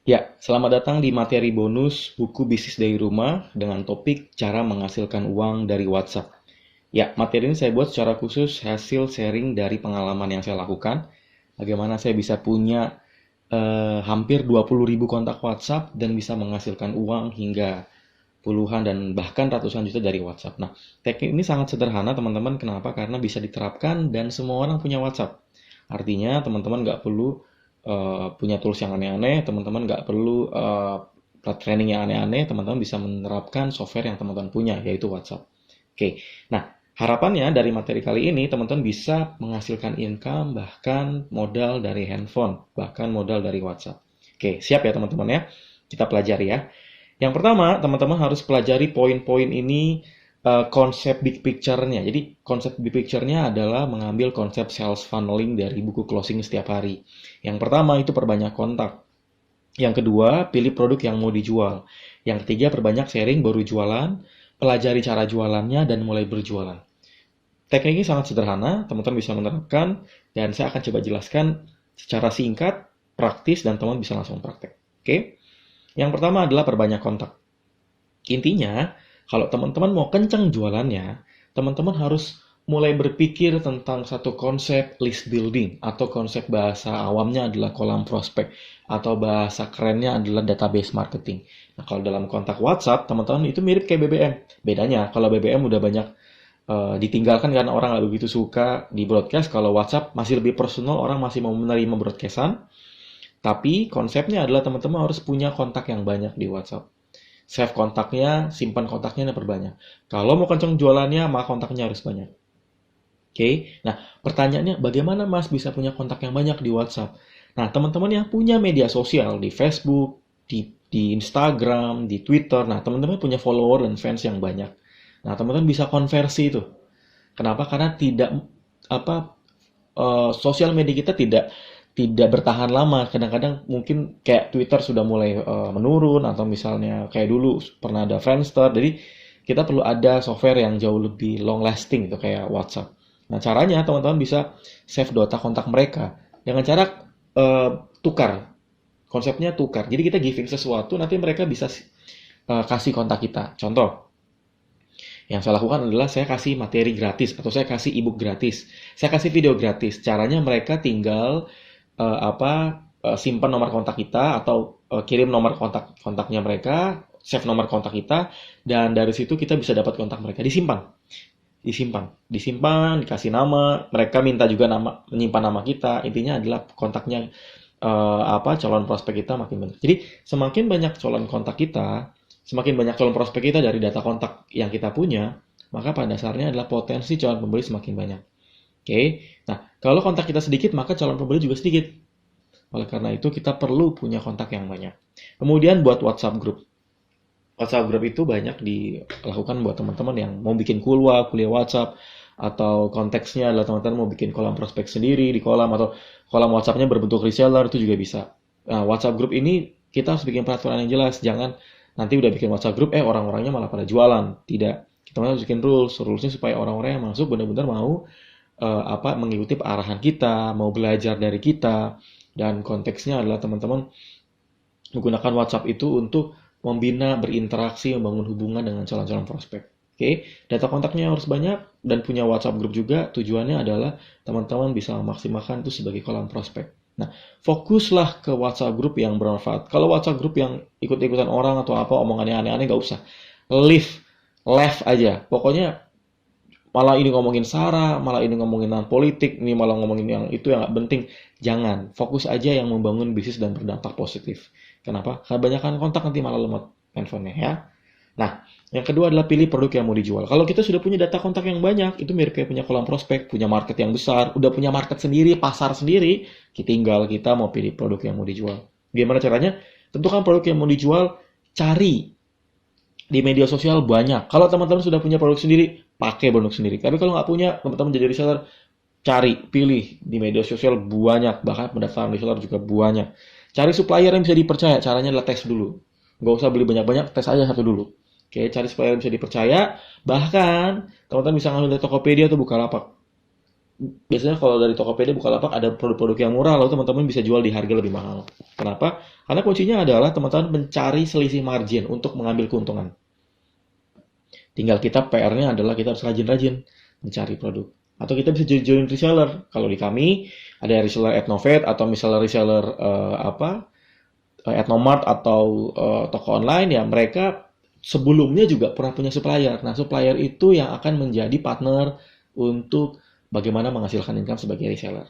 Ya, selamat datang di materi bonus buku bisnis dari rumah dengan topik cara menghasilkan uang dari WhatsApp. Ya, materi ini saya buat secara khusus hasil sharing dari pengalaman yang saya lakukan. Bagaimana saya bisa punya hampir 20.000 kontak WhatsApp dan bisa menghasilkan uang hingga puluhan dan bahkan ratusan juta dari WhatsApp. Nah, teknik ini sangat sederhana teman-teman. Kenapa? Karena bisa diterapkan dan semua orang punya WhatsApp. Artinya teman-teman nggak perlu punya tools yang aneh-aneh, teman-teman nggak perlu training yang aneh-aneh, teman-teman bisa menerapkan software yang teman-teman punya, yaitu WhatsApp. Oke, nah harapannya dari materi kali ini teman-teman bisa menghasilkan income, bahkan modal dari handphone, bahkan modal dari WhatsApp. Oke, siap ya teman-teman ya? Kita pelajari ya. Yang pertama, teman-teman harus pelajari poin-poin ini, konsep big picture-nya. Jadi, konsep big picture-nya adalah mengambil konsep sales funneling dari buku closing setiap hari. Yang pertama itu perbanyak kontak. Yang kedua, pilih produk yang mau dijual. Yang ketiga, perbanyak sharing baru jualan, pelajari cara jualannya dan mulai berjualan. Teknik ini sangat sederhana, teman-teman bisa menerapkan dan saya akan coba jelaskan secara singkat, praktis dan teman bisa langsung praktek. Oke? Yang pertama adalah perbanyak kontak. Intinya, kalau teman-teman mau kencang jualannya, teman-teman harus mulai berpikir tentang satu konsep list building atau konsep bahasa awamnya adalah kolam prospek atau bahasa kerennya adalah database marketing. Nah, kalau dalam kontak WhatsApp, teman-teman itu mirip kayak BBM. Bedanya, kalau BBM udah banyak ditinggalkan karena orang nggak begitu suka di broadcast. Kalau WhatsApp masih lebih personal, orang masih mau menerima broadcastan. Tapi konsepnya adalah teman-teman harus punya kontak yang banyak di WhatsApp. Save kontaknya, simpan kontaknya, dan perbanyak. Kalau mau kencang jualannya, maka kontaknya harus banyak. Oke, nah pertanyaannya bagaimana Mas bisa punya kontak yang banyak di WhatsApp? Nah, teman-teman yang punya media sosial di Facebook, di Instagram, di Twitter, nah teman-teman punya follower dan fans yang banyak. Nah, teman-teman bisa konversi itu. Kenapa? Karena tidak apa sosial media kita tidak bertahan lama. Kadang-kadang mungkin kayak Twitter sudah mulai menurun atau misalnya kayak dulu pernah ada Friendster. Jadi kita perlu ada software yang jauh lebih long lasting itu kayak WhatsApp. Nah, caranya teman-teman bisa save data kontak mereka dengan cara eh, tukar. Konsepnya tukar. Jadi kita giving sesuatu nanti mereka bisa kasih kontak kita. Contoh, yang saya lakukan adalah saya kasih materi gratis atau saya kasih ebook gratis. Saya kasih video gratis. Caranya mereka tinggal simpan nomor kontak kita atau kirim nomor kontaknya mereka, save nomor kontak kita dan dari situ kita bisa dapat kontak mereka. Disimpan, dikasih nama, mereka minta juga nama, menyimpan nama kita. Intinya adalah kontaknya calon prospek kita makin banyak. Jadi semakin banyak calon kontak kita, semakin banyak calon prospek kita dari data kontak yang kita punya, maka pada dasarnya adalah potensi calon pembeli semakin banyak. Oke, nah kalau kontak kita sedikit, maka calon pembeli juga sedikit. Oleh karena itu kita perlu punya kontak yang banyak. Kemudian buat WhatsApp group. WhatsApp group itu banyak dilakukan buat teman-teman yang mau bikin kuliah WhatsApp, atau konteksnya adalah teman-teman mau bikin kolam prospek sendiri di kolam, atau kolam WhatsApp-nya berbentuk reseller, itu juga bisa. Nah, WhatsApp group ini kita harus bikin peraturan yang jelas, jangan nanti udah bikin WhatsApp group, orang-orangnya malah pada jualan. Tidak. Kita harus bikin rulesnya supaya orang-orang yang masuk benar-benar mau mengikuti arahan kita, mau belajar dari kita, dan konteksnya adalah teman-teman menggunakan WhatsApp itu untuk membina, berinteraksi, membangun hubungan dengan calon-calon prospek. Oke, data kontaknya harus banyak dan punya WhatsApp group juga. Tujuannya adalah teman-teman bisa memaksimalkan itu sebagai kolam prospek. Nah, fokuslah ke WhatsApp group yang bermanfaat. Kalau WhatsApp group yang ikut-ikutan orang atau apa omongannya aneh-aneh nggak usah. Left aja. Pokoknya malah ini ngomongin SARA, malah ini ngomongin tentang politik, ini malah ngomongin yang itu yang nggak penting. Jangan, fokus aja yang membangun bisnis dan berdampak positif. Kenapa? Karena banyakkan kontak nanti malah lemot handphonenya ya. Nah, yang kedua adalah pilih produk yang mau dijual. Kalau kita sudah punya data kontak yang banyak, itu mirip kayak punya kolam prospek, punya market yang besar, udah punya market sendiri, pasar sendiri, tinggal kita mau pilih produk yang mau dijual. Gimana caranya? Tentukan produk yang mau dijual, cari di media sosial banyak. Kalau teman-teman sudah punya produk sendiri, pakai produk sendiri. Tapi kalau nggak punya, teman-teman jadi reseller, cari, pilih di media sosial banyak, bahkan pendaftaran reseller juga banyak. Cari supplier yang bisa dipercaya, caranya adalah tes dulu. Nggak usah beli banyak-banyak, tes aja satu dulu. Oke, cari supplier yang bisa dipercaya, bahkan teman-teman bisa ngambil dari Tokopedia atau Bukalapak. biasanya kalau dari Tokopedia, Bukalapak ada produk-produk yang murah, lalu teman-teman bisa jual di harga lebih mahal. Kenapa? Karena kuncinya adalah teman-teman mencari selisih margin untuk mengambil keuntungan. Tinggal kita PR-nya adalah kita harus rajin-rajin mencari produk. Atau kita bisa join reseller. Kalau di kami ada reseller Etnovet atau misalnya reseller Etnomart atau toko online, ya mereka sebelumnya juga pernah punya supplier. Nah, supplier itu yang akan menjadi partner untuk bagaimana menghasilkan income sebagai reseller.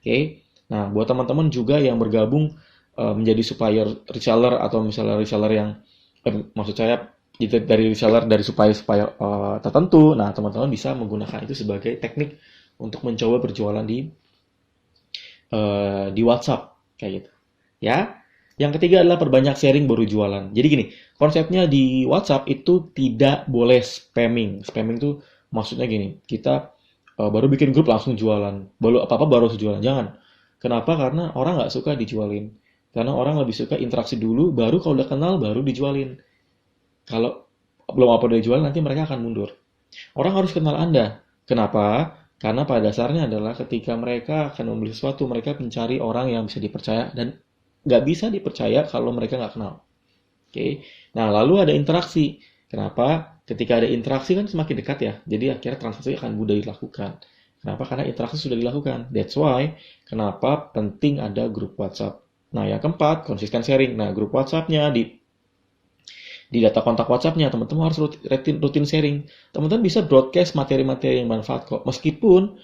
Oke. Nah, buat teman-teman juga yang bergabung menjadi supplier reseller atau misalnya reseller yang maksud saya dari reseller dari supplier tertentu. Nah, teman-teman bisa menggunakan itu sebagai teknik untuk mencoba berjualan di WhatsApp kayak gitu. Ya. Yang ketiga adalah perbanyak sharing baru jualan. Jadi gini, konsepnya di WhatsApp itu tidak boleh spamming. Spamming itu maksudnya gini, kita baru bikin grup langsung jualan. Baru apa-apa baru jualan. Jangan. Kenapa? Karena orang nggak suka dijualin. Karena orang lebih suka interaksi dulu, baru kalau udah kenal baru dijualin. Kalau belum apa udah dijual, nanti mereka akan mundur. Orang harus kenal Anda. Kenapa? Karena pada dasarnya adalah ketika mereka akan membeli sesuatu, mereka mencari orang yang bisa dipercaya dan nggak bisa dipercaya kalau mereka nggak kenal. Oke. Nah, lalu ada interaksi. Kenapa? Ketika ada interaksi kan semakin dekat ya. Jadi akhirnya transaksi akan mudah dilakukan. Kenapa? Karena interaksi sudah dilakukan. That's why kenapa penting ada grup WhatsApp. Nah, yang keempat, konsisten sharing. Nah, grup WhatsApp-nya di data kontak WhatsApp-nya, teman-teman harus rutin sharing. Teman-teman bisa broadcast materi-materi yang bermanfaat kok. Meskipun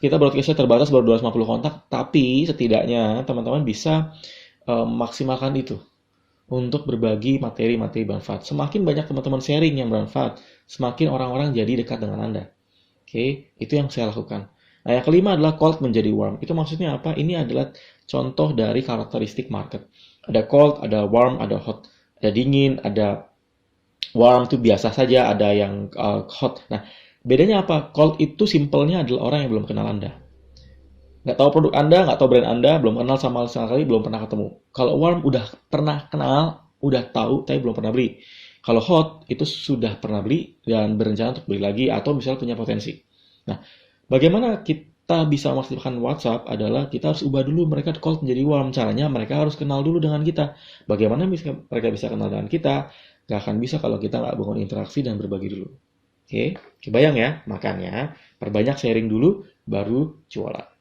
kita broadcast-nya terbatas baru 250 kontak, tapi setidaknya teman-teman bisa maksimalkan itu untuk berbagi materi-materi bermanfaat. Semakin banyak teman-teman sharing yang bermanfaat, semakin orang-orang jadi dekat dengan Anda. Oke, itu yang saya lakukan. Nah, yang kelima adalah cold menjadi warm. Itu maksudnya apa? Ini adalah contoh dari karakteristik market. Ada cold, ada warm, ada hot. Ada dingin, ada warm itu biasa saja, ada yang hot. Nah, bedanya apa? Cold itu simpelnya adalah orang yang belum kenal Anda. Nggak tahu produk Anda, nggak tahu brand Anda, belum kenal sama sekali, belum pernah ketemu. Kalau warm udah pernah kenal, udah tahu, tapi belum pernah beli. Kalau hot itu sudah pernah beli dan berencana untuk beli lagi atau misalnya punya potensi. Nah, bagaimana kita bisa memaksimalkan WhatsApp adalah kita harus ubah dulu mereka cold menjadi warm. Caranya mereka harus kenal dulu dengan kita. Bagaimana mereka bisa kenal dengan kita? Nggak akan bisa kalau kita nggak bangun interaksi dan berbagi dulu. Oke, kebayang ya? Makanya perbanyak sharing dulu, baru jualan.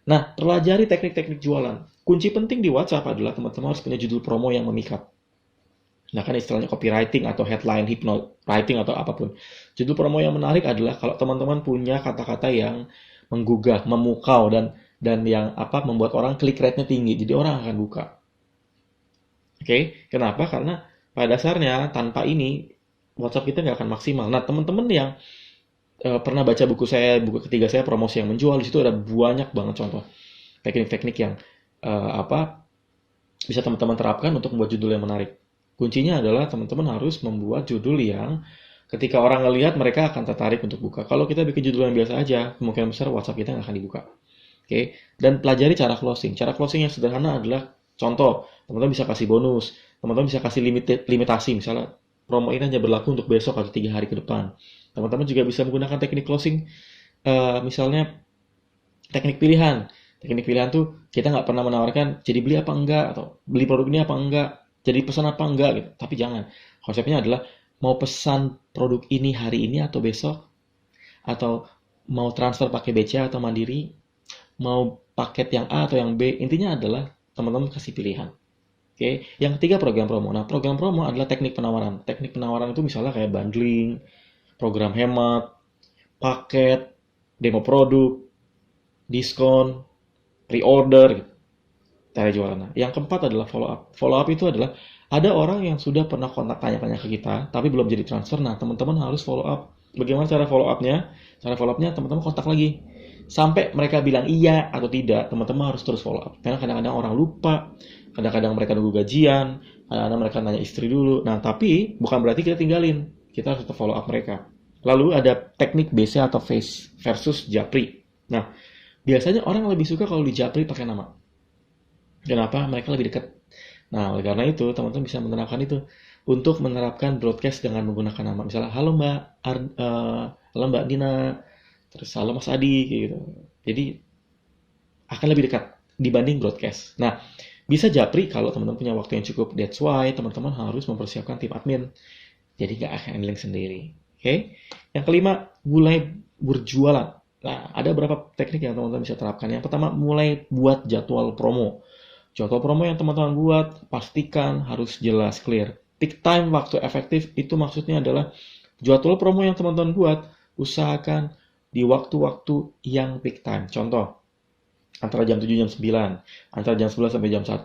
Nah, pelajari teknik-teknik jualan. Kunci penting di WhatsApp adalah teman-teman harus punya judul promo yang memikat. Nah, kan istilahnya copywriting atau headline hypnowriting atau apapun. Judul promo yang menarik adalah kalau teman-teman punya kata-kata yang menggugah, memukau dan yang membuat orang klik rate-nya tinggi. Jadi orang akan buka. Oke, kenapa? Karena pada dasarnya tanpa ini WhatsApp kita nggak akan maksimal. Nah, teman-teman yang pernah baca buku ketiga saya promosi yang menjual, di situ ada banyak banget contoh teknik-teknik yang bisa teman-teman terapkan untuk membuat judul yang menarik. Kuncinya adalah teman-teman harus membuat judul yang ketika orang ngelihat mereka akan tertarik untuk buka. Kalau kita bikin judul yang biasa aja, kemungkinan besar WhatsApp kita nggak akan dibuka. Oke, dan pelajari cara closing. Cara closing yang sederhana adalah contoh, teman-teman bisa kasih bonus, teman-teman bisa kasih limitasi, misalnya promo ini hanya berlaku untuk besok atau 3 hari ke depan. Teman-teman juga bisa menggunakan teknik closing, misalnya teknik pilihan. Teknik pilihan tuh kita nggak pernah menawarkan jadi beli apa enggak atau beli produk ini apa enggak, jadi pesan apa enggak gitu. Tapi jangan. Konsepnya adalah mau pesan produk ini hari ini atau besok, atau mau transfer pakai BCA atau Mandiri, mau paket yang A atau yang B. Intinya adalah teman-teman kasih pilihan. Oke, yang ketiga program promo. Nah, program promo adalah teknik penawaran. Teknik penawaran itu misalnya kayak bundling, program hemat, paket, demo produk, diskon, pre-order, gitu. Cara jualannya. Yang keempat adalah follow up. Follow up itu adalah ada orang yang sudah pernah kontak tanya-tanya ke kita, tapi belum jadi transfer. Nah, teman-teman harus follow up. Bagaimana cara follow up-nya? Cara follow up-nya teman-teman kontak lagi. Sampai mereka bilang iya atau tidak, teman-teman harus terus follow up. Karena kadang-kadang orang lupa, kadang-kadang mereka nunggu gajian, kadang-kadang mereka nanya istri dulu. Nah, tapi bukan berarti kita tinggalin. Kita harus tetap follow up mereka. Lalu ada teknik BC atau face versus japri. Nah, biasanya orang lebih suka kalau di japri pakai nama. Kenapa? Mereka lebih dekat. Nah, oleh karena itu, teman-teman bisa menerapkan itu. Untuk menerapkan broadcast dengan menggunakan nama. Misalnya, halo Mbak Dina, terus halo Mas Adi, gitu. Jadi akan lebih dekat dibanding broadcast. Nah, bisa japri kalau teman-teman punya waktu yang cukup. That's why teman-teman harus mempersiapkan tim admin. Jadi nggak akan handling sendiri. Oke? Yang kelima, mulai berjualan. Nah, ada beberapa teknik yang teman-teman bisa terapkan. Yang pertama, mulai buat jadwal promo. Jadwal promo yang teman-teman buat, pastikan harus jelas, clear. Peak time, waktu efektif, itu maksudnya adalah jadwal promo yang teman-teman buat, usahakan di waktu-waktu yang peak time. Contoh, antara jam 7 jam 9, antara jam 11 sampai jam 1.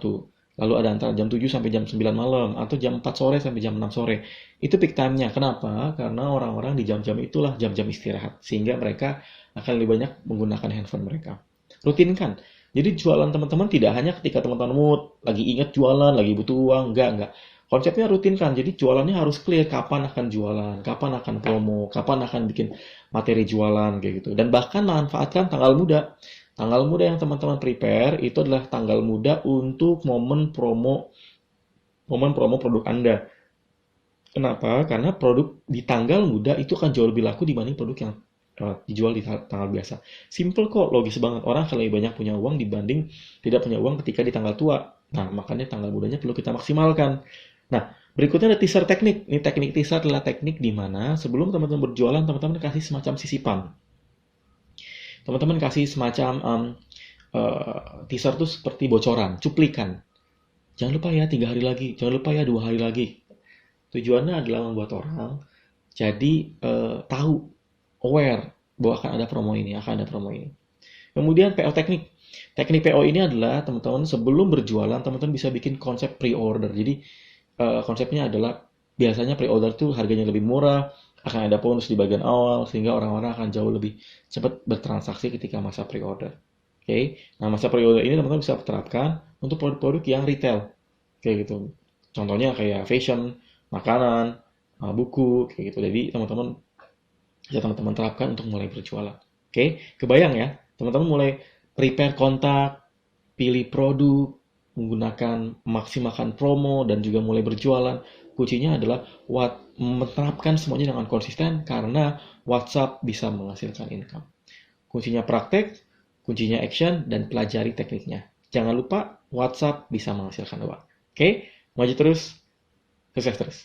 Lalu ada antara jam 7 sampai jam 9 malam, atau jam 4 sore sampai jam 6 sore. Itu peak time-nya. Kenapa? Karena orang-orang di jam-jam itulah jam-jam istirahat. Sehingga mereka akan lebih banyak menggunakan handphone mereka. Rutinkan. Jadi jualan teman-teman tidak hanya ketika teman-teman mood, lagi ingat jualan, lagi butuh uang, enggak. Konsepnya rutinkan. Jadi jualannya harus clear kapan akan jualan, kapan akan promo, kapan akan bikin materi jualan kayak gitu. Dan bahkan manfaatkan tanggal muda. Tanggal muda yang teman-teman prepare itu adalah tanggal muda untuk momen promo produk Anda. Kenapa? Karena produk di tanggal muda itu akan jauh lebih laku dibanding produk yang dijual di tanggal biasa. Simple kok, logis banget. Orang akan lebih banyak punya uang dibanding tidak punya uang ketika di tanggal tua. Nah, makanya tanggal mudanya perlu kita maksimalkan. Nah, berikutnya ada teaser teknik. Ini teknik teaser adalah teknik di mana sebelum teman-teman berjualan, teman-teman kasih semacam sisipan. Teman-teman kasih semacam teaser tuh seperti bocoran, cuplikan. Jangan lupa ya 3 hari lagi, jangan lupa ya 2 hari lagi. Tujuannya adalah membuat orang jadi tahu, aware bahwa akan ada promo ini, akan ada promo ini. Kemudian PO teknik. Teknik PO ini adalah teman-teman sebelum berjualan, teman-teman bisa bikin konsep pre-order. Jadi konsepnya adalah biasanya pre-order tuh harganya lebih murah, akan ada bonus di bagian awal, sehingga orang-orang akan jauh lebih cepat bertransaksi ketika masa pre-order. Oke, nah masa pre-order ini teman-teman bisa terapkan untuk produk-produk yang retail, kayak gitu. Contohnya kayak fashion, makanan, buku, kayak gitu. Jadi teman-teman bisa teman-teman terapkan untuk mulai berjualan. Oke, kebayang ya, teman-teman mulai prepare kontak, pilih produk, menggunakan maksimalkan promo dan juga mulai berjualan. Kuncinya adalah menerapkan semuanya dengan konsisten karena WhatsApp bisa menghasilkan income. Kuncinya praktek, kuncinya action, dan pelajari tekniknya. Jangan lupa WhatsApp bisa menghasilkan uang. Oke, maju terus, sukses terus.